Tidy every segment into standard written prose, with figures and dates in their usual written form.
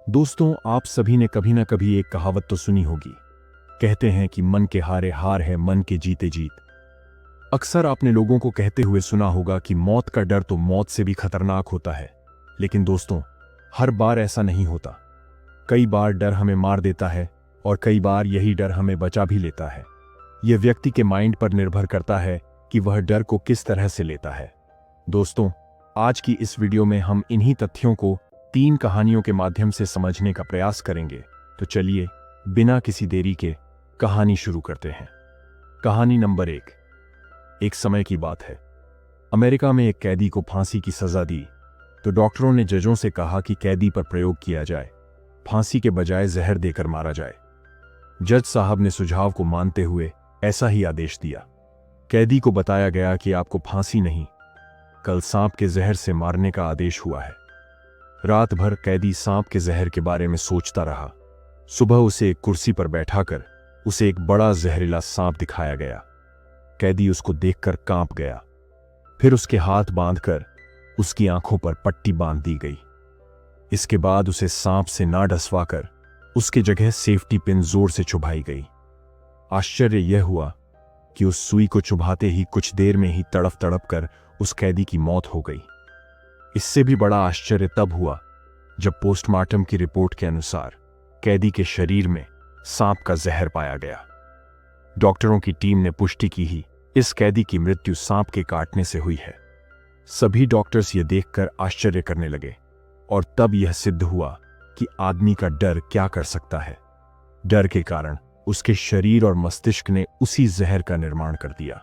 दोस्तों, आप सभी ने कभी ना कभी एक कहावत तो सुनी होगी। कहते हैं कि मन के हारे हार है, मन के जीते जीत। अक्सर आपने लोगों को कहते हुए सुना होगा कि मौत का डर तो मौत से भी खतरनाक होता है। लेकिन दोस्तों, हर बार ऐसा नहीं होता। कई बार डर हमें मार देता है और कई बार यही डर हमें बचा भी लेता है। यह व्यक्ति के माइंड पर निर्भर करता है कि वह डर को किस तरह से लेता है। दोस्तों, आज की इस वीडियो में हम इन्हीं तथ्यों को 3 कहानियों के माध्यम से समझने का प्रयास करेंगे। तो चलिए, बिना किसी देरी के कहानी शुरू करते हैं। कहानी नंबर 1। एक समय की बात है। अमेरिका में एक कैदी को फांसी की सजा दी तो डॉक्टरों ने जजों से कहा कि कैदी पर प्रयोग किया जाए, फांसी के बजाय जहर देकर मारा जाए। जज साहब ने सुझाव को मानते हुए ऐसा ही आदेश दिया। कैदी को बताया गया कि आपको फांसी नहीं, कल सांप के जहर से मारने का आदेश हुआ है। रात भर कैदी सांप के जहर के बारे में सोचता रहा। सुबह उसे एक कुर्सी पर बैठाकर उसे एक बड़ा जहरीला सांप दिखाया गया। कैदी उसको देखकर कांप गया। फिर उसके हाथ बांधकर उसकी आंखों पर पट्टी बांध दी गई। इसके बाद उसे सांप से ना डसवाकर उसके जगह सेफ्टी पिन जोर से चुभाई गई। आश्चर्य यह हुआ कि उस सुई को चुभाते ही कुछ देर में ही तड़प तड़प कर उस कैदी की मौत हो गई। इससे भी बड़ा आश्चर्य तब हुआ जब पोस्टमार्टम की रिपोर्ट के अनुसार कैदी के शरीर में सांप का जहर पाया गया। डॉक्टरों की टीम ने पुष्टि की ही इस कैदी की मृत्यु सांप के काटने से हुई है। सभी डॉक्टर्स ये देखकर आश्चर्य करने लगे और तब यह सिद्ध हुआ कि आदमी का डर क्या कर सकता है। डर के कारण उसके शरीर और मस्तिष्क ने उसी जहर का निर्माण कर दिया।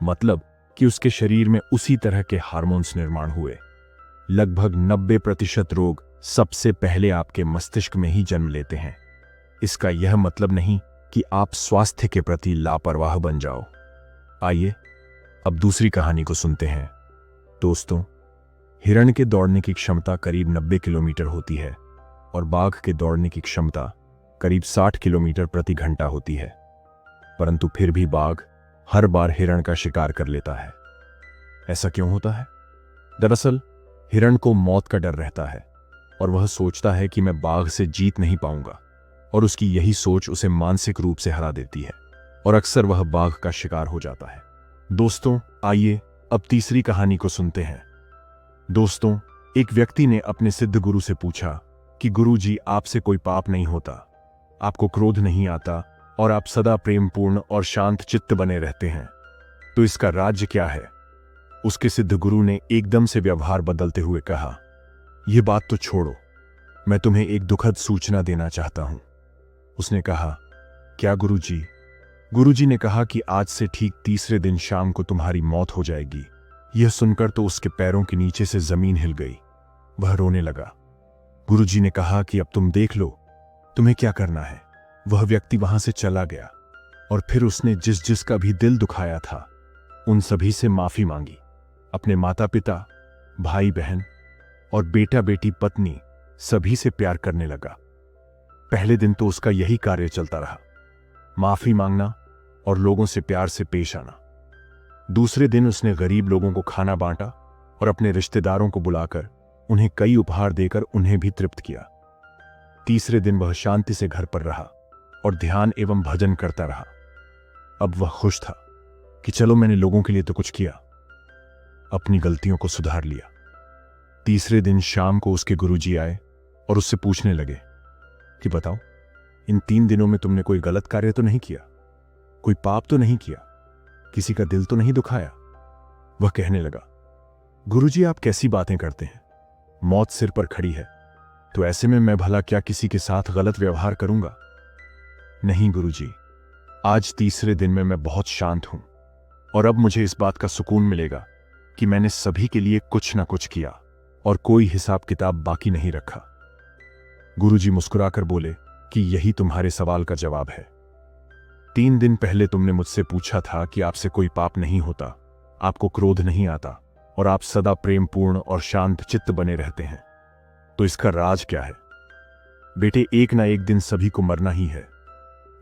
मतलब कि उसके शरीर में उसी तरह के हार्मोन्स निर्माण हुए। लगभग 90% रोग सबसे पहले आपके मस्तिष्क में ही जन्म लेते हैं। इसका यह मतलब नहीं कि आप स्वास्थ्य के प्रति लापरवाह बन जाओ। आइए अब दूसरी कहानी को सुनते हैं। दोस्तों, हिरण के दौड़ने की क्षमता करीब 90 किलोमीटर होती है और बाघ के दौड़ने की क्षमता करीब 60 किलोमीटर प्रति घंटा होती है। परंतु फिर भी बाघ हर बार हिरण का शिकार कर लेता है। ऐसा क्यों होता है? दरअसल हिरण को मौत का डर रहता है और वह सोचता है कि मैं बाघ से जीत नहीं पाऊंगा, और उसकी यही सोच उसे मानसिक रूप से हरा देती है और अक्सर वह बाघ का शिकार हो जाता है। दोस्तों, आइए अब तीसरी कहानी को सुनते हैं। दोस्तों, एक व्यक्ति ने अपने सिद्ध गुरु से पूछा कि गुरुजी, आपसे कोई पाप नहीं होता, आपको क्रोध नहीं आता और आप सदा प्रेमपूर्ण और शांत चित्त बने रहते हैं, तो इसका राज्य क्या है? उसके सिद्ध गुरु ने एकदम से व्यवहार बदलते हुए कहा, यह बात तो छोड़ो, मैं तुम्हें एक दुखद सूचना देना चाहता हूं। उसने कहा, क्या गुरुजी? गुरुजी ने कहा कि आज से ठीक तीसरे दिन शाम को तुम्हारी मौत हो जाएगी। यह सुनकर तो उसके पैरों के नीचे से जमीन हिल गई। वह रोने लगा। गुरुजी ने कहा कि अब तुम देख लो, तुम्हें क्या करना है। वह व्यक्ति वहां से चला गया और फिर उसने जिस जिसका भी दिल दुखाया था उन सभी से माफी मांगी। अपने माता पिता, भाई बहन और बेटा बेटी, पत्नी, सभी से प्यार करने लगा। पहले दिन तो उसका यही कार्य चलता रहा, माफी मांगना और लोगों से प्यार से पेश आना। दूसरे दिन उसने गरीब लोगों को खाना बांटा और अपने रिश्तेदारों को बुलाकर उन्हें कई उपहार देकर उन्हें भी तृप्त किया। तीसरे दिन वह शांति से घर पर रहा और ध्यान एवं भजन करता रहा। अब वह खुश था कि चलो, मैंने लोगों के लिए तो कुछ किया, अपनी गलतियों को सुधार लिया। तीसरे दिन शाम को उसके गुरुजी आए और उससे पूछने लगे कि बताओ, इन 3 दिनों में तुमने कोई गलत कार्य तो नहीं किया, कोई पाप तो नहीं किया, किसी का दिल तो नहीं दुखाया? वह कहने लगा, गुरुजी, आप कैसी बातें करते हैं? मौत सिर पर खड़ी है, तो ऐसे में मैं भला क्या किसी के साथ गलत व्यवहार करूंगा? नहीं गुरुजी, आज तीसरे दिन में मैं बहुत शांत हूं और अब मुझे इस बात का सुकून मिलेगा कि मैंने सभी के लिए कुछ ना कुछ किया और कोई हिसाब किताब बाकी नहीं रखा। गुरुजी मुस्कुराकर बोले कि यही तुम्हारे सवाल का जवाब है। 3 दिन पहले तुमने मुझसे पूछा था कि आपसे कोई पाप नहीं होता, आपको क्रोध नहीं आता और आप सदा प्रेमपूर्ण और शांत चित्त बने रहते हैं, तो इसका राज क्या है? बेटे, एक ना एक दिन सभी को मरना ही है,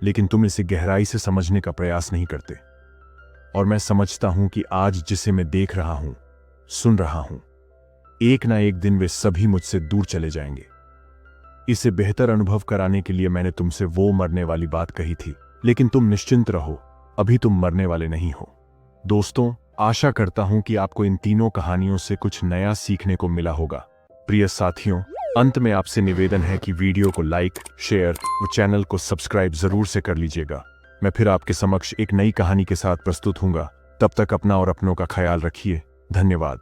लेकिन तुम इसे गहराई से समझने का प्रयास नहीं करते। और मैं समझता हूं कि आज जिसे मैं देख रहा हूं, सुन रहा हूं, एक ना एक दिन वे सभी मुझसे दूर चले जाएंगे। इसे बेहतर अनुभव कराने के लिए मैंने तुमसे वो मरने वाली बात कही थी, लेकिन तुम निश्चिंत रहो, अभी तुम मरने वाले नहीं हो। दोस्तों, आशा करता हूं कि आपको इन तीनों कहानियों से कुछ नया सीखने को मिला होगा। प्रिय साथियों, अंत में आपसे निवेदन है कि वीडियो को लाइक, शेयर और चैनल को सब्सक्राइब जरूर से कर लीजिएगा। मैं फिर आपके समक्ष एक नई कहानी के साथ प्रस्तुत हूंगा। तब तक अपना और अपनों का ख्याल रखिए। धन्यवाद।